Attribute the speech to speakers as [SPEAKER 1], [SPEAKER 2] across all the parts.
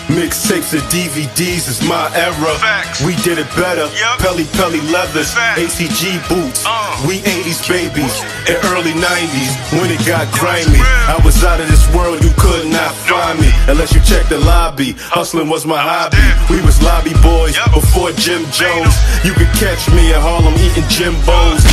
[SPEAKER 1] Mixtapes and DVDs is my era.
[SPEAKER 2] Facts.
[SPEAKER 1] We did it better.
[SPEAKER 2] Yep.
[SPEAKER 1] Pelly leathers,
[SPEAKER 2] Facts.
[SPEAKER 1] ACG boots. We 80s babies and early 90s when it got grimy. I was out of this world, you could not find me unless you checked the lobby. Hustling was my hobby. We was lobby boys before Jim Jones. You could catch me at Harlem eating Jimbos.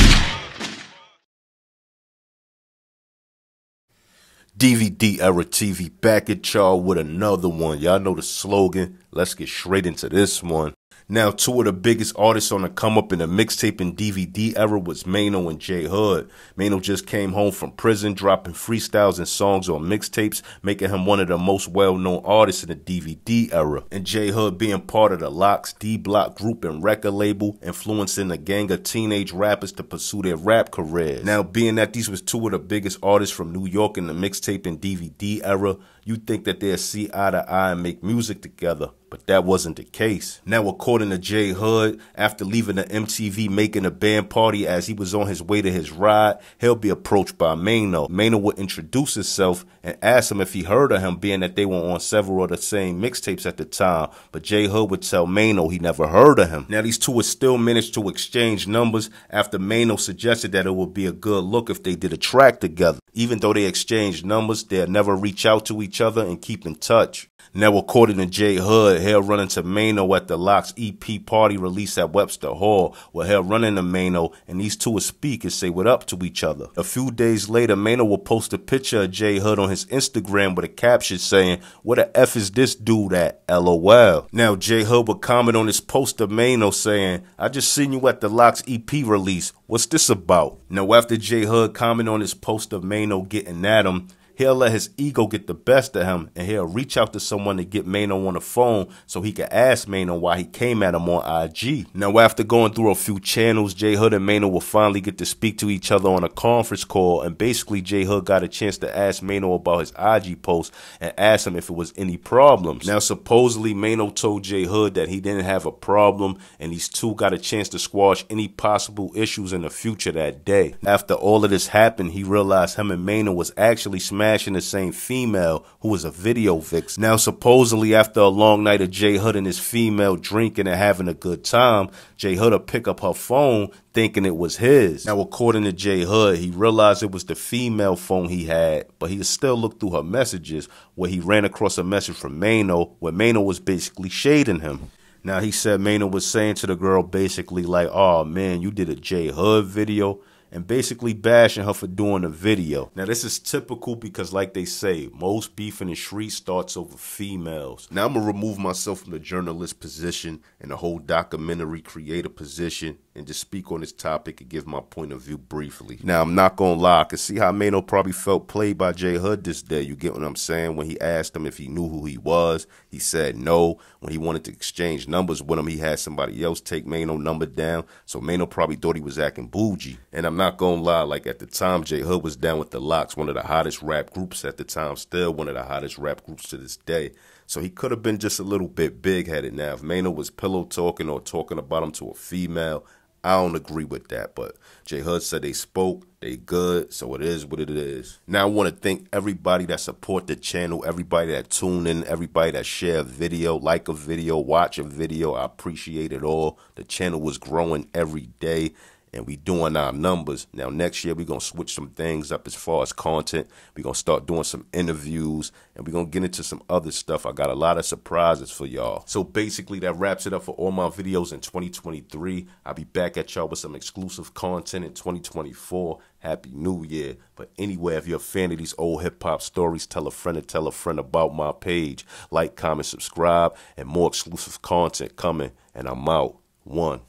[SPEAKER 1] DVD era TV back at y'all with another one. Y'all know the slogan. Let's get straight into this one. Now, two of the biggest artists on the come up in the mixtape and DVD era was Maino and J Hood. Maino just came home from prison, dropping freestyles and songs on mixtapes, making him one of the most well-known artists in the DVD era. And J Hood being part of the Lox D-Block group and record label, influencing a gang of teenage rappers to pursue their rap careers. Now, being that these was two of the biggest artists from New York in the mixtape and DVD era, you'd think that they'd see eye to eye and make music together. But that wasn't the case. Now, according to J Hood, after leaving the MTV Making a Band party as he was on his way to his ride, he'll be approached by Maino. Maino would introduce himself and ask him if he heard of him, being that they were on several of the same mixtapes at the time. But J Hood would tell Maino he never heard of him. Now, these two would still manage to exchange numbers after Maino suggested that it would be a good look if they did a track together. Even though they exchanged numbers, they'd never reach out to each other and keep in touch. Now, according to J Hood, he'll run into Maino at the Lox EP party release at Webster Hall, where he'll run into Maino and these two will speak and say what up to each other. A few days later, Maino will post a picture of J Hood on his Instagram with a caption saying, "Where the F is this dude at? LOL." Now, J Hood would comment on his post of Maino saying, "I just seen you at the Lox EP release. What's this about?" Now, after J Hood comment on his post of Maino getting at him, he'll let his ego get the best of him and he'll reach out to someone to get Maino on the phone so he can ask Maino why he came at him on IG. Now, after going through a few channels, J Hood and Maino will finally get to speak to each other on a conference call, and basically J Hood got a chance to ask Maino about his IG post and ask him if it was any problems. Now, supposedly Maino told J Hood that he didn't have a problem and these two got a chance to squash any possible issues in the future that day. After all of this happened, he realized him and Maino was actually smashing the same female who was a video vixen. Now, supposedly after a long night of J Hood and his female drinking and having a good time, J Hood would pick up her phone thinking it was his. Now, according to J Hood, he realized it was the female phone he had, but he still looked through her messages where he ran across a message from Maino where Maino was basically shading him. Now, he said Maino was saying to the girl basically like, "Oh man, you did a J Hood video," and basically bashing her for doing a video. Now, this is typical because, like they say, most beef in the street starts over females. Now, I'm going to remove myself from the journalist position and the whole documentary creator position and just speak on this topic and give my point of view briefly. Now, I'm not going to lie. I can see how Maino probably felt played by J Hood this day. You get what I'm saying? When he asked him if he knew who he was, he said no. When he wanted to exchange numbers with him, he had somebody else take Maino's number down. So Maino probably thought he was acting bougie. And I'm not going to lie, like at the time, J Hood was down with the Lox, one of the hottest rap groups at the time, still one of the hottest rap groups to this day. So he could have been just a little bit big-headed. Now, if Maino was pillow talking or talking about him to a female, I don't agree with that, but J Hood said they spoke, they good, so it is what it is. Now, I want to thank everybody that support the channel, everybody that tune in, everybody that share a video, like a video, watch a video. I appreciate it all. The channel was growing every day, and we doing our numbers. Now, next year, we're going to switch some things up as far as content. We're going to start doing some interviews, and we're going to get into some other stuff. I got a lot of surprises for y'all. So, basically, that wraps it up for all my videos in 2023. I'll be back at y'all with some exclusive content in 2024. Happy New Year. But anyway, if you're a fan of these old hip-hop stories, tell a friend and tell a friend about my page. Like, comment, subscribe, and more exclusive content coming. And I'm out. One.